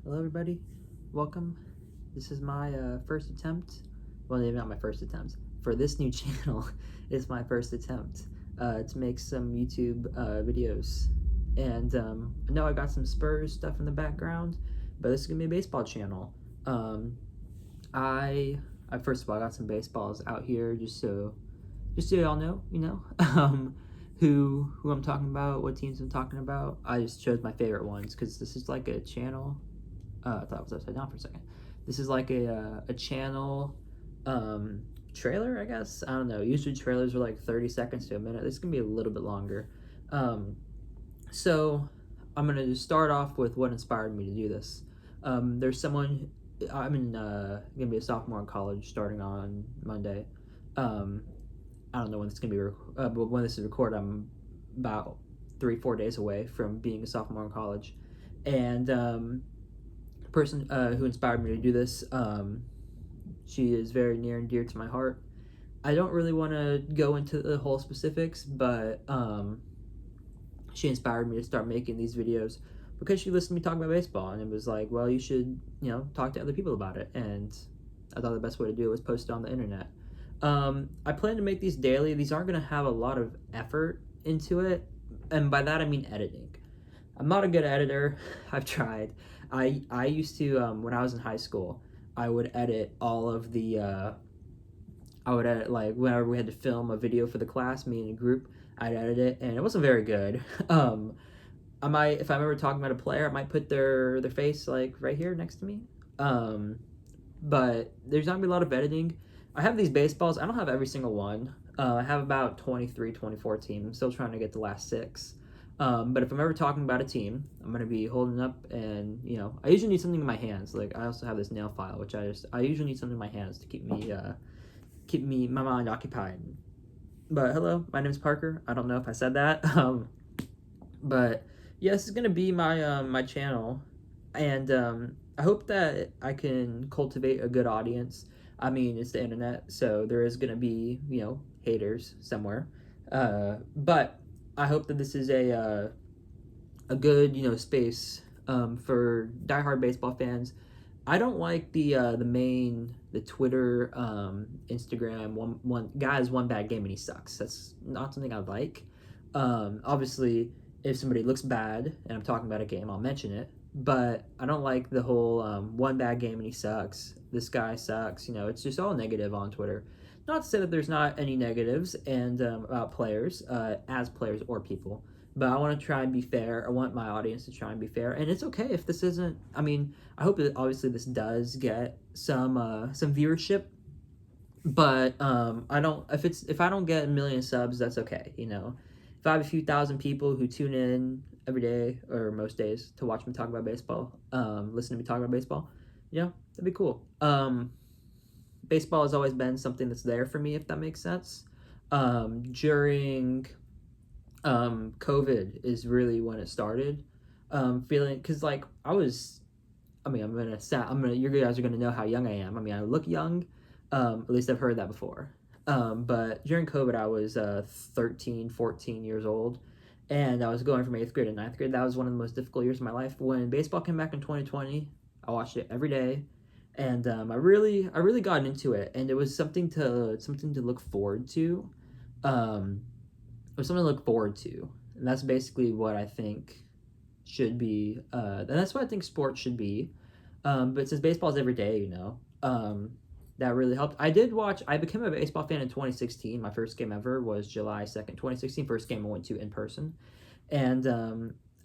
Hello everybody, welcome. This is my first attempt, well maybe not my first attempt, for this new channel. It's my first attempt to make some YouTube videos. And I know I got some Spurs stuff in the background, but this is going to be a baseball channel. I first of all, I got some baseballs out here just so y'all know, who I'm talking about, what teams I'm talking about. I just chose my favorite ones because this is like a channel. I thought it was upside down for a second. This is like a channel trailer, I guess. I don't know. Usually trailers are like 30 seconds to a minute. This is going to be a little bit longer. So I'm going to just start off with what inspired me to do this. There's someone, I'm going to be a sophomore in college starting on Monday. I don't know when it's going to be, but when this is recorded, I'm about 3-4 days away from being a sophomore in college. And person who inspired me to do this, she is very near and dear to my heart. I don't really want to go into the whole specifics, but she inspired me to start making these videos because she listened to me talk about baseball, and it was like, well, you should, talk to other people about it. And I thought the best way to do it was post it on the internet. I plan to make these daily. These aren't going to have a lot of effort into it, and by that I mean editing. I'm not a good editor. I've tried. I used to, when I was in high school, I would edit all of the, I would edit, like, whenever we had to film a video for the class, me and a group, I'd edit it, and it wasn't very good. I might, if I remember talking about a player, I might put their face, like, right here next to me. But there's not gonna be a lot of editing. I have these baseballs. I don't have every single one. I have about 23, 24 teams. I'm still trying to get the last 6. But if I'm ever talking about a team, I'm going to be holding up, and, I usually need something in my hands. Like, I also have this nail file, which I usually need something in my hands to keep my mind occupied. But hello, my name is Parker. I don't know if I said that. But yeah, this is going to be my, my channel. And, I hope that I can cultivate a good audience. I mean, it's the internet, so there is going to be, haters somewhere. But I hope that this is a good, space for diehard baseball fans. I don't like the Twitter, Instagram, one bad game and he sucks. That's not something I like. Obviously, if somebody looks bad and I'm talking about a game, I'll mention it. But I don't like the whole one bad game and he sucks. This guy sucks. It's just all negative on Twitter. Not to say that there's not any negatives and about players, as players or people, but I want to try and be fair. I want my audience to try and be fair, and it's okay if this isn't. I mean, I hope that obviously this does get some viewership, but I don't. If I don't get a million subs, that's okay. If I have a few thousand people who tune in every day or most days to watch me talk about baseball, listen to me talk about baseball, that'd be cool. Baseball has always been something that's there for me, if that makes sense. During COVID is really when it started. Feeling, because like you guys are gonna know how young I am. I mean, I look young. At least I've heard that before. But during COVID, I was 13, 14 years old, and I was going from 8th grade to 9th grade. That was one of the most difficult years of my life. When baseball came back in 2020, I watched it every day. And I really got into it, and it was something to look forward to. It was something to look forward to, and that's basically what I think should be. And that's what I think sports should be. But since baseball is every day, that really helped. I became a baseball fan in 2016. My first game ever was July 2nd, 2016. First game I went to in person, and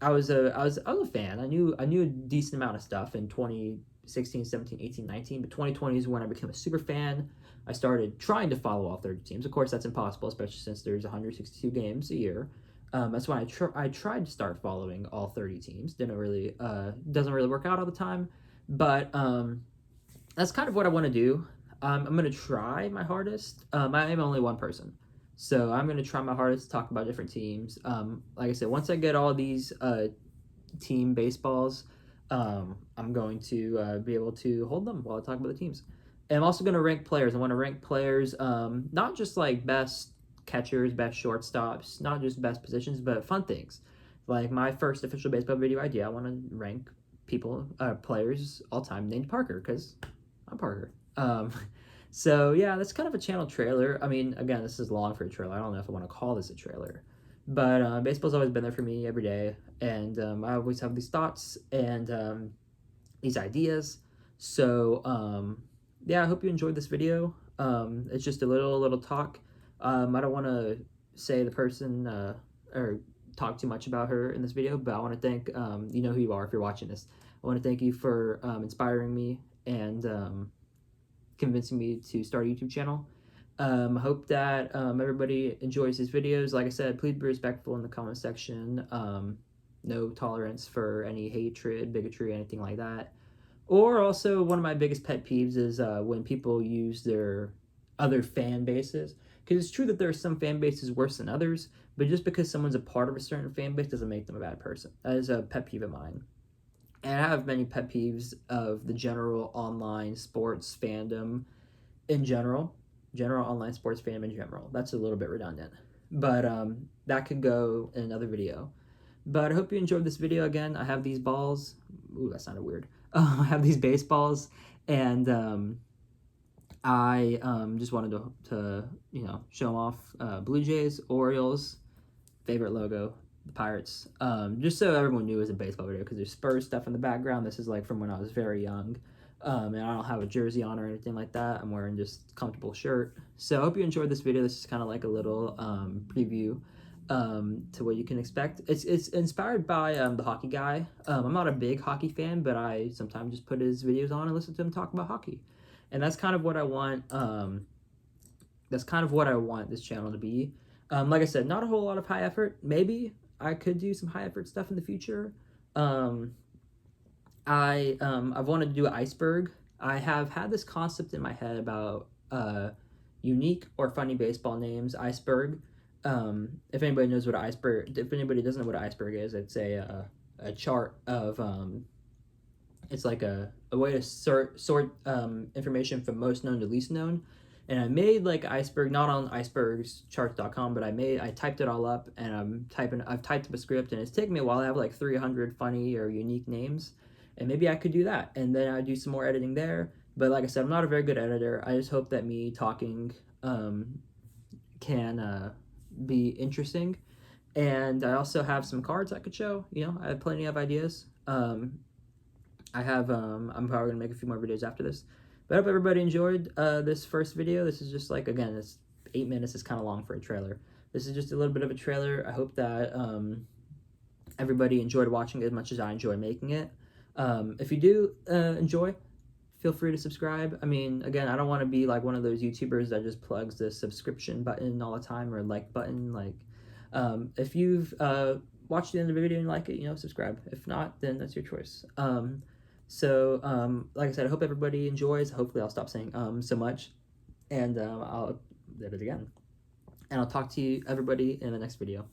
I was a fan. I knew a decent amount of stuff in 2016, 17, 18, 19, but 2020 is when I became a super fan. I started trying to follow all 30 teams. Of course, that's impossible, especially since there's 162 games a year. That's why I tried to start following all 30 teams. Doesn't really work out all the time, but that's kind of what I want to do. I'm going to try my hardest. I am only one person, so I'm going to try my hardest to talk about different teams. Like I said, once I get all these team baseballs, I'm going to be able to hold them while I talk about the teams. And I'm also going to rank players. I want to rank players, not just like best catchers, best shortstops, not just best positions, but fun things. Like my first official baseball video idea, I want to rank players all time named Parker, because I'm Parker. So yeah, that's kind of a channel trailer. I mean, again, this is long for a trailer. I don't know if I want to call this a trailer, but baseball's always been there for me every day, and I always have these thoughts and these ideas. So yeah, I hope you enjoyed this video. It's just a little talk. I don't want to say the person or talk too much about her in this video, but I want to thank you know who you are if you're watching this. I want to thank you for inspiring me and convincing me to start a YouTube channel. I hope that everybody enjoys these videos. Like I said, please be respectful in the comment section. No tolerance for any hatred, bigotry, anything like that. Or also, one of my biggest pet peeves is when people use their other fan bases. Because it's true that there are some fan bases worse than others, but just because someone's a part of a certain fan base doesn't make them a bad person. That is a pet peeve of mine. And I have many pet peeves of the general online sports fandom in general. General online sports fandom in general. That's a little bit redundant. But that could go in another video. But I hope you enjoyed this video. Again, I have these balls. Ooh, that sounded weird. I have these baseballs, and I just wanted to you know, show them off. Blue Jays, Orioles, favorite logo, the Pirates. Just so everyone knew it was a baseball video, because there's Spurs stuff in the background. This is like from when I was very young. And I don't have a jersey on or anything like that. I'm wearing just a comfortable shirt. So I hope you enjoyed this video. This is kind of like a little preview to what you can expect. It's inspired by the hockey guy. I'm not a big hockey fan, but I sometimes just put his videos on and listen to him talk about hockey. And that's kind of what I want. That's kind of what I want this channel to be. Like I said, not a whole lot of high effort. Maybe I could do some high effort stuff in the future. I've wanted to do an iceberg. I have had this concept in my head about unique or funny baseball names. Iceberg. If anybody knows what an iceberg, if anybody doesn't know what an iceberg is, it's a chart of it's like a way to sort information from most known to least known. And I made like iceberg, not on icebergscharts.com, but I typed it all up, and I've typed up a script, and it's taken me a while. I have like 300 funny or unique names, and maybe I could do that, and then I'd do some more editing there. But like I said, I'm not a very good editor. I just hope that me talking can be interesting. And I also have some cards I could show. You know, I have plenty of ideas. I'm probably gonna make a few more videos after this. But I hope everybody enjoyed this first video. This is just like, again, it's 8 minutes. It's kind of long for a trailer. This is just a little bit of a trailer. I hope that everybody enjoyed watching it as much as I enjoy making it. If you do enjoy, feel free to subscribe. I mean, again, I don't want to be like one of those YouTubers that just plugs the subscription button all the time, or like button. Like, if you've watched the end of the video and like it, you know, subscribe. If not, then that's your choice. So like I said, I hope everybody enjoys. Hopefully I'll stop saying so much, and I'll did it again. And I'll talk to you everybody in the next video.